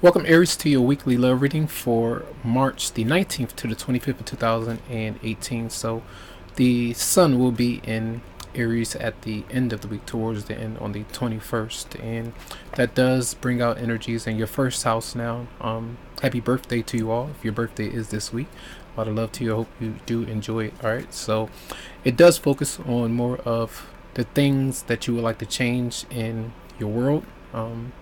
Welcome, Aries, to your weekly love reading for March the 19th to the 25th of 2018. So, the sun will be in Aries at the end of the week, towards the end on the 21st, and that does bring out energies in your first house now. Happy birthday to you all, if your birthday is this week. A lot of love to you. I hope you do enjoy it. Alright, so it does focus on more of the things that you would like to change in your world.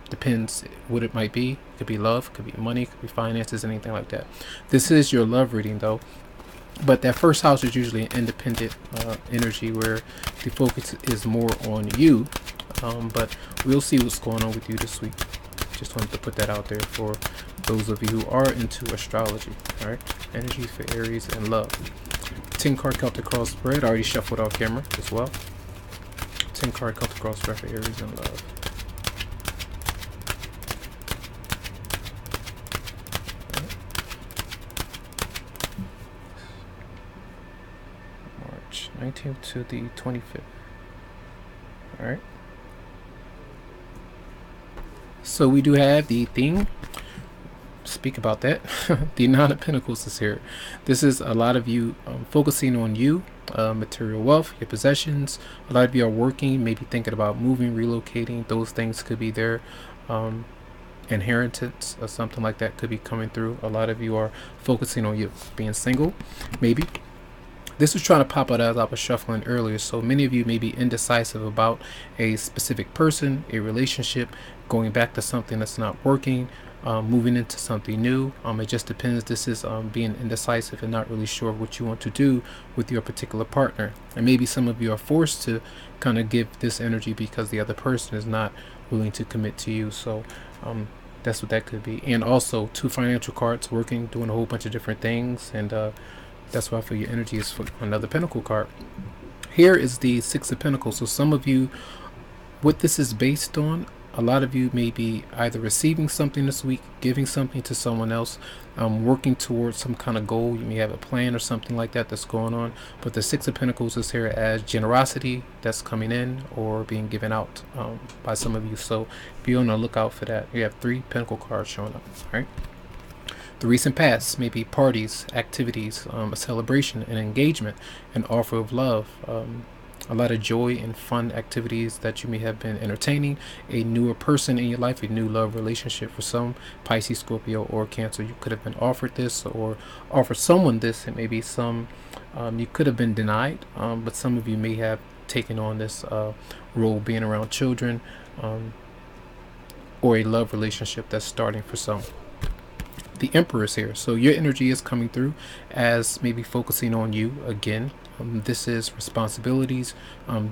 Depends what it might be. It could be love, could be money, could be finances, anything like that. This is your love reading though, but that first house is usually an independent energy where the focus is more on you. But we'll see what's going on with you this week. Just wanted to put that out there for those of you who are into astrology. All right, energies for Aries and love. 10 card Celtic cross spread. I already shuffled off camera as well. 10 card Celtic cross spread for Aries and love. 19th to the 25th. Alright. So we do have the theme. Speak about that. The Nine of Pentacles is here. This is a lot of you focusing on you, material wealth, your possessions. A lot of you are working, maybe thinking about moving, relocating. Those things could be there. Inheritance or something like that could be coming through. A lot of you are focusing on you, being single, maybe. This was trying to pop out as I was shuffling earlier, so many of you may be indecisive about a specific person, a relationship, going back to something that's not working, moving into something new. It just depends. This is being indecisive and not really sure what you want to do with your particular partner. And maybe some of you are forced to kind of give this energy because the other person is not willing to commit to you. So that's what that could be. And also 2 financial cards, working, doing a whole bunch of different things, and that's why I feel your energy is for another Pentacle card. Here is the 6 of Pentacles. So some of you, what this is based on, a lot of you may be either receiving something this week, giving something to someone else, working towards some kind of goal. You may have a plan or something like that that's going on. But the 6 of Pentacles is here as generosity that's coming in or being given out by some of you. So be on the lookout for that. You have 3 Pentacle cards showing up. All right. The recent past, maybe parties, activities, a celebration, an engagement, an offer of love, a lot of joy and fun activities that you may have been entertaining, a newer person in your life, a new love relationship for some, Pisces, Scorpio, or Cancer. You could have been offered this or offered someone this, and maybe some you could have been denied, but some of you may have taken on this role being around children, or a love relationship that's starting for some. The Emperor is here, so your energy is coming through as maybe focusing on you again. This is responsibilities,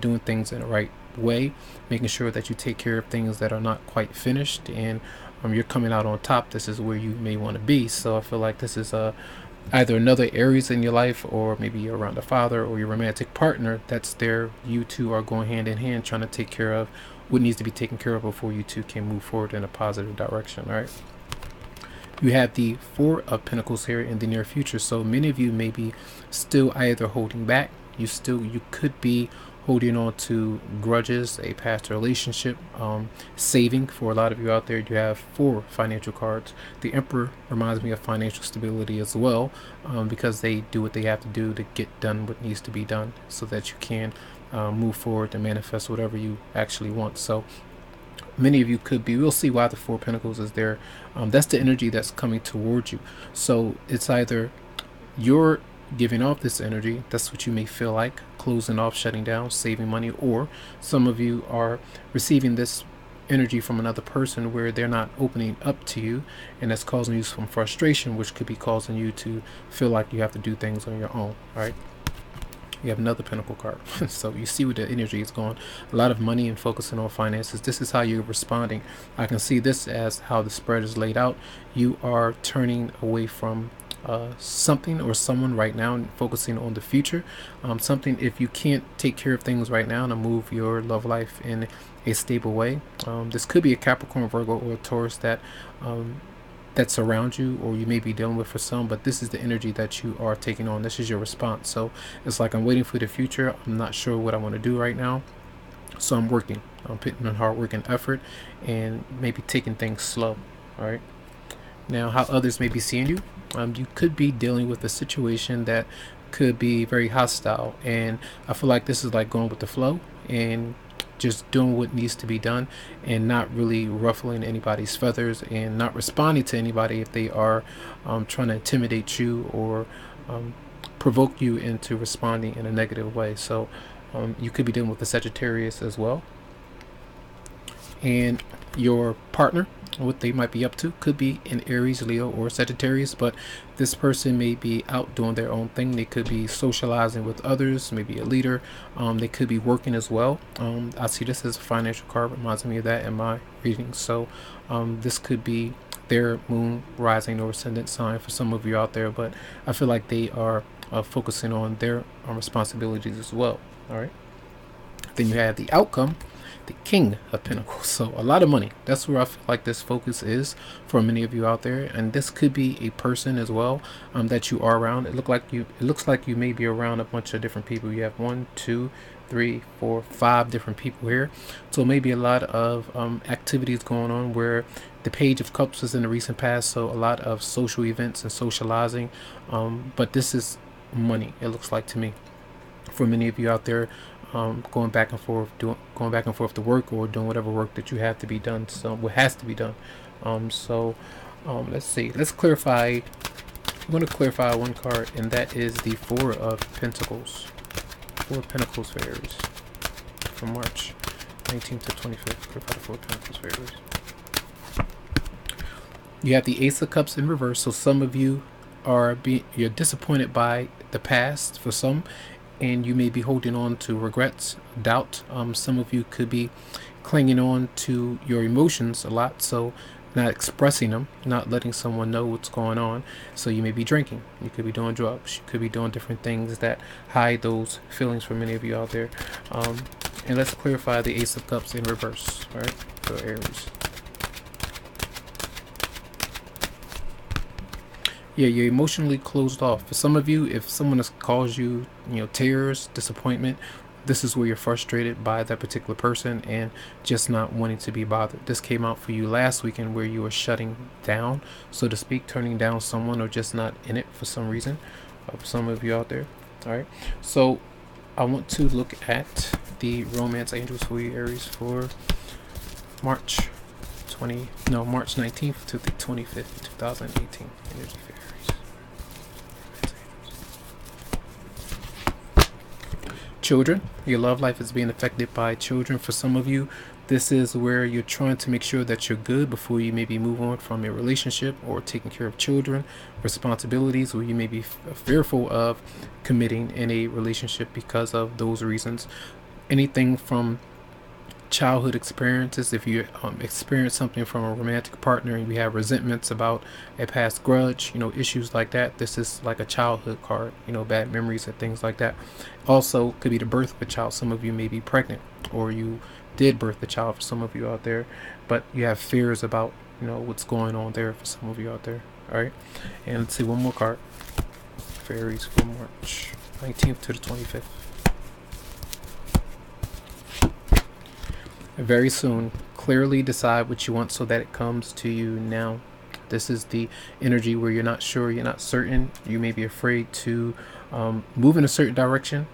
doing things in the right way, making sure that you take care of things that are not quite finished, and you're coming out on top. This is where you may want to be. So I feel like this is either another Aries in your life, or maybe you're around a father or your romantic partner that's there. You two are going hand in hand, trying to take care of what needs to be taken care of before you two can move forward in a positive direction. All right. You have the 4 of Pentacles here in the near future. So many of you may be still either holding back. You could be holding on to grudges, a past relationship, saving. For a lot of you out there, you have 4 financial cards. The Emperor reminds me of financial stability as well, because they do what they have to do to get done what needs to be done so that you can move forward and manifest whatever you actually want. So many of you could be, we'll see why the 4 Pentacles is there. That's the energy that's coming towards you. So it's either you're giving off this energy, that's what you may feel like, closing off, shutting down, saving money, or some of you are receiving this energy from another person where they're not opening up to you, and that's causing you some frustration, which could be causing you to feel like you have to do things on your own. All right. You have another Pentacle card. So you see where the energy is going. A lot of money and focusing on finances. This is how you're responding. I can see this as how the spread is laid out. You are turning away from something or someone right now and focusing on the future. Something, if you can't take care of things right now and move your love life in a stable way. This could be a Capricorn, Virgo, or a Taurus that's around you, or you may be dealing with for some, but this is the energy that you are taking on. This is your response. So it's like, I'm waiting for the future. I'm not sure what I want to do right now, so I'm putting in hard work and effort, and maybe taking things slow. All right. Now, how others may be seeing you, you could be dealing with a situation that could be very hostile, and I feel like this is like going with the flow and just doing what needs to be done, and not really ruffling anybody's feathers, and not responding to anybody if they are trying to intimidate you or provoke you into responding in a negative way. So you could be dealing with the Sagittarius as well. And your partner, what they might be up to, could be an Aries, Leo, or Sagittarius, but this person may be out doing their own thing. They could be socializing with others, maybe a leader. They could be working as well. I see this as a financial card, reminds me of that in my reading. So this could be their moon, rising, or ascendant sign for some of you out there, but I feel like they are focusing on their responsibilities as well. All right. Then you have the outcome, the King of Pentacles. So a lot of money. That's where I feel like this focus is for many of you out there. And this could be a person as well that you are around. It looks like you may be around a bunch of different people. You have 1, 2, 3, 4, 5 different people here. So maybe a lot of activities going on where the Page of Cups was in the recent past. So a lot of social events and socializing. But this is money, it looks like to me, for many of you out there. Going back and forth to work, or doing whatever work that you have to be done. So what has to be done. Let's see. Let's clarify. I'm going to clarify one card, and that is the Four of Pentacles. Four of Pentacles for Aries from March 19th to 25th. Clarify the Four of Pentacles for Aries. You have the Ace of Cups in reverse. So some of you you're disappointed by the past for some, and you may be holding on to regrets, doubt. Some of you could be clinging on to your emotions a lot, so not expressing them, not letting someone know what's going on. So you may be drinking, you could be doing drugs, you could be doing different things that hide those feelings for many of you out there. And let's clarify the Ace of Cups in reverse, all right, for Aries. Yeah, you're emotionally closed off. For some of you, if someone has caused you, tears, disappointment, this is where you're frustrated by that particular person and just not wanting to be bothered. This came out for you last weekend, where you were shutting down, so to speak, turning down someone, or just not in it for some reason. For some of you out there. All right. So I want to look at the romance angels for you, Aries, for March 19th to the 25th, 2018. Energy for Aries. Children, your love life is being affected by children. For some of you, this is where you're trying to make sure that you're good before you maybe move on from a relationship, or taking care of children, responsibilities, or you may be fearful of committing in a relationship because of those reasons. Anything from childhood experiences, if you experience something from a romantic partner and you have resentments about a past grudge, issues like that, this is like a childhood card, bad memories and things like that. Also could be the birth of a child. Some of you may be pregnant, or you did birth a child for some of you out there, but you have fears about what's going on there for some of you out there. All right, and let's see one more card for Aries for March 19th to the 25th. Very soon, clearly decide what you want so that it comes to you now. This is the energy where you're not sure, you're not certain. You may be afraid to move in a certain direction,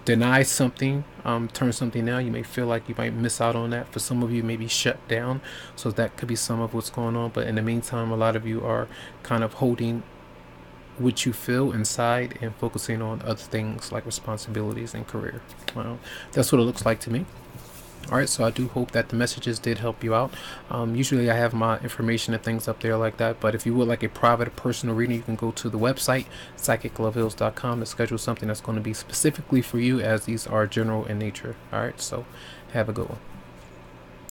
deny something, turn something down. You may feel like you might miss out on that. For some of you, maybe shut down. So that could be some of what's going on. But in the meantime, a lot of you are kind of holding what you feel inside and focusing on other things like responsibilities and career. Well, that's what it looks like to me. All right, so I do hope that the messages did help you out. Usually I have my information and things up there like that, but if you would like a private or personal reading, you can go to the website psychiclovehills.com to schedule something that's going to be specifically for you, as these are general in nature. All right, so have a good one.